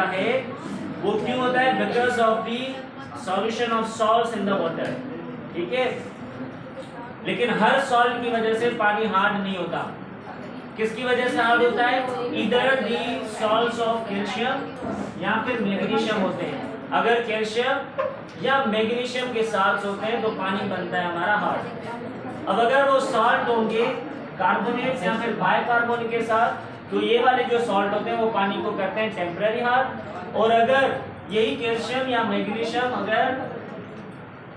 होता है वो क्यों होता है? Because of the solution of salts in the water, ठीक है। लेकिन हर सॉल्ट की वजह से पानी हार्ड नहीं होता। किसकी वजह से हार्ड होता है? इधर दी सॉल्ट्स ऑफ कैल्शियम या फिर मैग्नीशियम होते हैं। अगर कैल्शियम या मैग्नीशियम के साल्ट्स होते हैं तो पानी बनता है हमारा हार्ड। अब अगर वो सॉल्ट होंगे कार्बोनेट्स या फिर बाइकार्बोनेट के साथ, तो ये वाले जो सॉल्ट होते हैं वो पानी को करते हैं टेम्पररी हार्ड। और अगर यही कैल्शियम या मैग्नीशियम अगर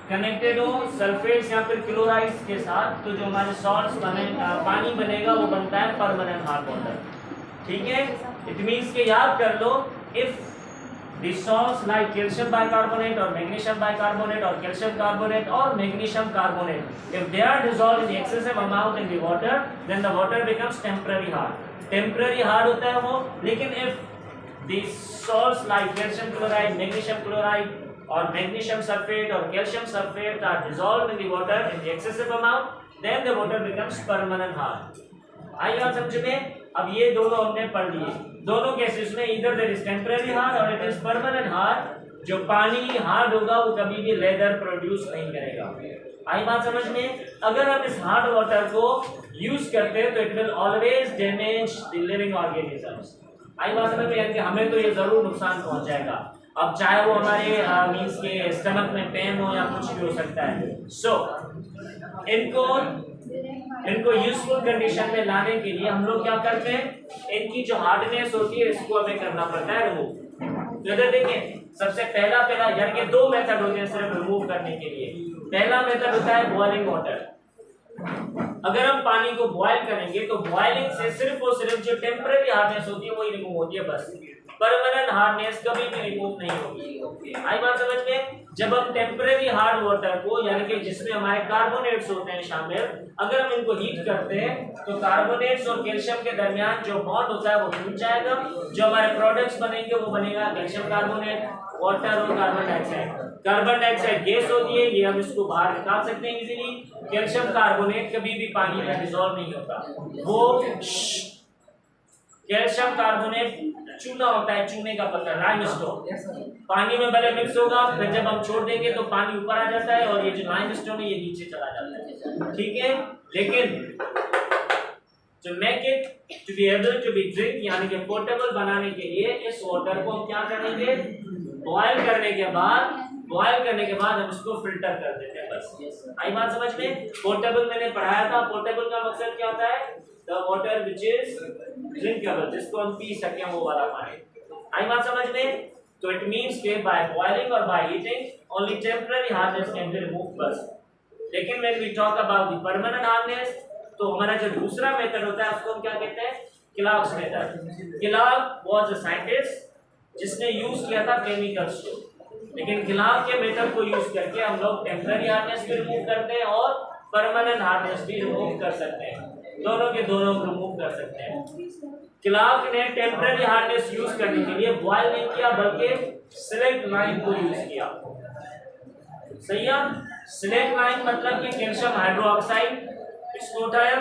कनेक्टेड हो सल्फेट्स या फिर क्लोराइड्स के साथ, तो जो हमारे सॉल्ट्स बने पानी बनेगा वो बनता है परमानेंट हार्ड वाटर, ठीक है। इट मींस के याद कर लो, if the salts like calcium bicarbonate or magnesium bicarbonate or calcium carbonate or magnesium carbonate, if they are dissolved in the excessive amount in the water, then the water becomes temporary hard. Temporary hard होता है वो, लेकिन if the salts like calcium chloride, magnesium chloride or magnesium sulfate or calcium sulfate are dissolved in the water in the excessive amount, then the water becomes permanent hard. आई बात समझ में? अब ये दोनों हमने पढ़ लिए। दोनों केसेस में इधर देयर इज टेम्पररी हार्ड और इट इज परमानेंट हार्ड। जो पानी हार्ड होगा वो कभी भी लेदर प्रोड्यूस नहीं करेगा। आई बात समझ में? अगर हम इस हार्ड वाटर को यूज करते हैं तो it will always damage the living organisms. आई बात समझ में? यानी कि हमें तो ये जरूर नुकसान पहुंचाएगा। अब चाहे वो हमारे मींस के स्टमक में पेन हो या कुछ भी हो सकता है। सो इनको यूजफुल कंडीशन में लाने के लिए हम लोग क्या करते हैं, इनकी जो हार्डनेस होती है इसको हमें करना पड़ता है रिमूव। तो इधर देखिए, सबसे पहला यानी कि दो मेथड होते हैं सिर्फ रिमूव करने के लिए। पहला मेथड होता है बॉइलिंग वाटर। अगर हम पानी को बॉयल करेंगे तो बॉइलिंग से सिर्फ और सिर्फ जो टेम्पररी हार्डनेस होती है वही रिमूव होती है, बस। परमानेंट हार्डनेस कभी भी रिमूव नहीं होगी। आई बात समझ में? जब हम टेम्पररी हार्ड वाटर को, यानी कि जिसमें हमारे कार्बोनेट्स होते हैं शामिल, अगर हम इनको हीट करते हैं तो कार्बोनेट्स और कैल्शियम के दरमियान जो बॉन्ड होता है वो टूट जाएगा। जो हमारे प्रोडक्ट्स बनेंगे वो बनेगा कैल्शियम कार्बोनेट, वाटर और carbon dioxide. Carbon dioxide gas होती है, ये हम इसको बाहर निकाल सकते हैं इजीली। कैल्शियम कार्बोनेट कभी भी पानी में डिसॉल्व नहीं होता। वो कैल्शियम कार्बोनेट चूना होता है, चूने का पत्थर, लाइमस्टोन। पानी में भले मिक्स होगा, फिर जब हम छोड़ देंगे तो पानी ऊपर आ जाता है और ये जो लाइमस्टोन है ये नीचे चला जाता है, ठीक है। लेकिन to make it to be able to be drink यानी कि पोर्टेबल बनाने के लिए इस वाटर को हम क्या करेंगे, बॉयल करने के बाद हम इसको फिल्टर कर देते हैं, बस। आई बात समझ में? पोर्टेबल मैंने पढ़ाया था। पोर्टेबल का मकसद क्या होता है? The water which is drinkable, जिसको हम पी सकें वो वाला पानी। आई बात समझ में? तो इट मींस के बाय बॉइलिंग और by heating only temporary hardness can be removed, बस। लेकिन when we talk about the permanent hardness, तो हमारा जो दूसरा मेथड होता है उसको हम क्या कहते हैं? किलॉग्स मेथड। किलॉग वाज अ साइंटिस्ट जिसने यूज किया था केमिकल्स को, लेकिन किलॉग के मेथड को यूज करके हम लोग टेम्पररी हार्डनेस भी रिमूव करते हैं और परमानेंट हार्डनेस भी रिमूव कर सकते हैं। दोनों के दोनों रिमूव कर सकते हैं। किलॉग ने टेम्पररी हार्डनेस यूज करने के लिए बॉयल नहीं किया बल्कि सिलेक्ट लाइन को यूज किया। सही है? सिलेक्ट लाइन मतलब कि कैल्शियम हाइड्रोक्साइड इसको उठाया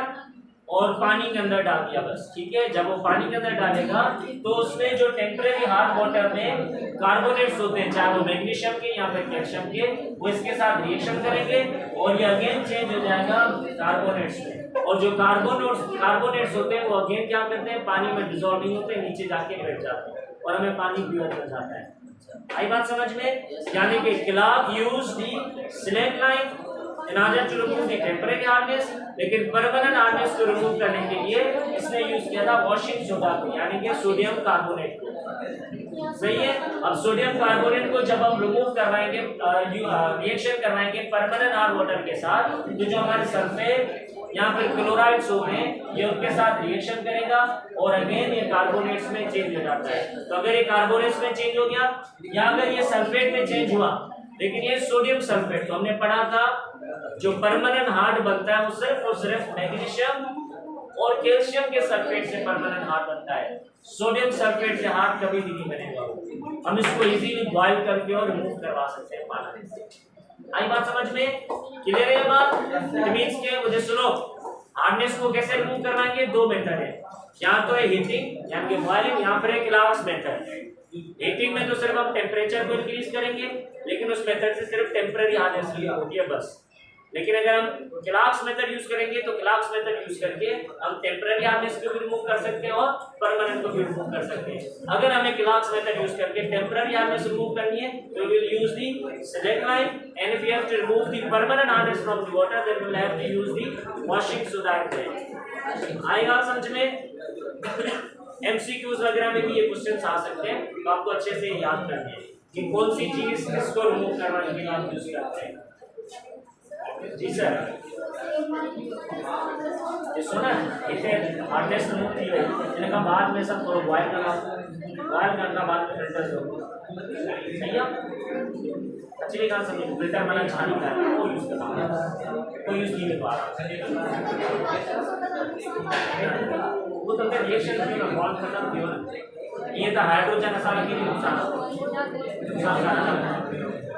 और पानी के अंदर डाल दिया, बस, ठीक है। जब वो पानी के अंदर डालेगा तो उसमें जो टेम्पररी हार्ड वाटर में कार्बोनेट्स होते हैं, चाहे वो मैग्नीशियम के या फिर कैल्शियम के, वो इसके साथ रिएक्शन करेंगे और ये अगेन चेंज हो जाएगा कार्बोनेट्स में। और जो कार्बोनेट्स होते हैं वो अगेन क्या करते हैं, पानी में डिसॉल्व नहीं होते, नीचे जाके बैठ जाते हैं और हमें पानी प्योर हो जाता है। आई बात समझ में? यानी कि Clark used the slaked lime in order to remove the temporary hardness, लेकिन परमानेंट हार्डनेस को रिमूव करने के लिए इसने यूज किया था वॉशिंग सोडा को, यानी कि सोडियम कार्बोनेट को। सही है? अब सोडियम कार्बोनेट को जब हम रिमूव करवाएंगे, रिएक्शन करवाएंगे परमानेंट हार्ड वाटर के साथ, तो जो हमारे सल्फेट या फिर क्लोराइड्स होते हैं ये उनके साथ रिएक्शन करेगा और अगेन ये कार्बोनेट्स में चेंज हो जाता है। तो अगर ये कार्बोनेट्स में चेंज हो गया या अगर ये सल्फेट में चेंज हुआ, लेकिन ये सोडियम सल्फेट, तो हमने पढ़ा था जो परमानेंट हार्ड बनता है वो सिर्फ और सिर्फ मैग्नीशियम और कैल्शियम के सल्फेट से परमानेंट हार्ड बनता है। सोडियम सल्फेट से हार्ड कभी भी नहीं बनेगा। हम इसको इजीली बॉयल करके और रिमूव करवा सकते हैं पानी से। आई बात समझ में? क्लियर है बात? इट मींस के मुझे सुनो, हार्डनेस को कैसे रिमूव करवाएंगे? दो मेथड है, या तो है हीटिंग यानी कि बॉइलिंग, या फिर है किलॉग्स मेथड। हीटिंग में तो सिर्फ हम टेम्परेचर को इंक्रीज करेंगे, लेकिन उस मेथड से सिर्फ टेम्पररी हार्डनेस होती है बस। लेकिन अगर हम क्लार्क्स मेथड यूज करेंगे तो क्लार्क्स मेथड यूज करके हम टेम्पररी हार्डनेस को भी रिमूव कर सकते हैं और परमानेंट को भी रिमूव कर सकते हैं। अगर हमें क्लार्क्स मेथड यूज करके टेम्पररी हार्डनेस रिमूव करनी है तो we will use the slaked lime, and if you have to remove the permanent hardness from the water then we will have to use the washing so that आएगा समझ में। MCQs वगैरह में भी ये क्वेश्चंस आ सकते हैं, तो आपको अच्छे से याद करने हैं कि कौन सी चीज किसको रिमूव करवाने के लिए आप यूज करते हैं। जी सर, ये सुना इसे हार्डनेस रिमूव की है, इनका बाद में सब बॉयल करना बाद में फिल्टर से सही है। एक्चुअली कहाँ समझे फिल्टर बना छानी का वो यूज करना कोई यूज नहीं पा रहा, वो तो रिएक्शन में इन्वॉल्व करना क्यों ये तो हाइड्रोजन असार के लिए नुकसान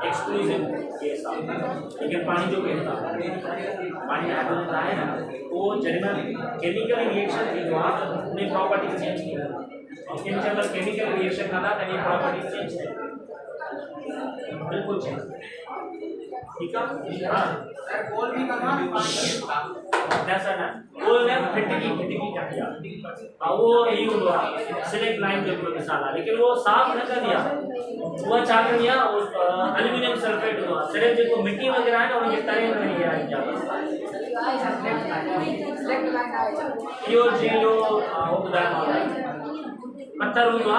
एक्सक्लूसिव केस था। लेकिन पानी जो कहता पानी हाइड्रोजन है ना वो जनरल केमिकल रिएक्शन थी जो आप अपनी प्रॉपर्टीज चेंज की और केमिकल रिएक्शन का था ये प्रॉपर्टीज चेंज थे बिल्कुल चेंज। ठीक है हां सर कोल भी करना सर ना वो ने फिटकी कर दिया वो यही हुआ सिलेक्ट लाइन के ऊपर मिसाला, लेकिन वो साफ न कर दिया वो चाक दिया उस एल्युमिनियम सल्फेट हुआ सिर्फ जो मिट्टी वगैरह है ना उनके तरे में नहीं गया क्या प्योर जीरो वो उदाहरण होता है पत्थर हुआ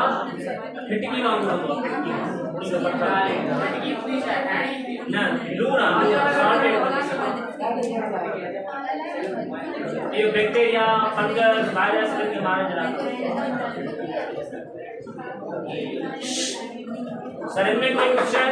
फिटकी मांगो फिटकी ना लूना ये बैक्टीरिया फंगस वायरस के मारे सर इनमें कोई क्वेश्चन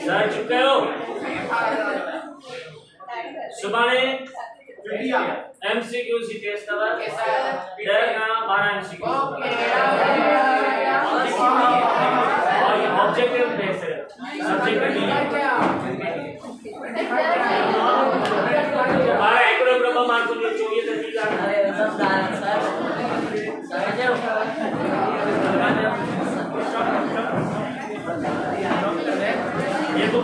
सर चुके हो सुबह ने एमसीक्यू सी टेस्ट का डर का 12 एमसीक्यू और ये ऑब्जेक्टिव बेस है सब्जेक्टिव नहीं है 12 एक्रोग्राम मार्क को चाहिए तो ठीक है सर ये तो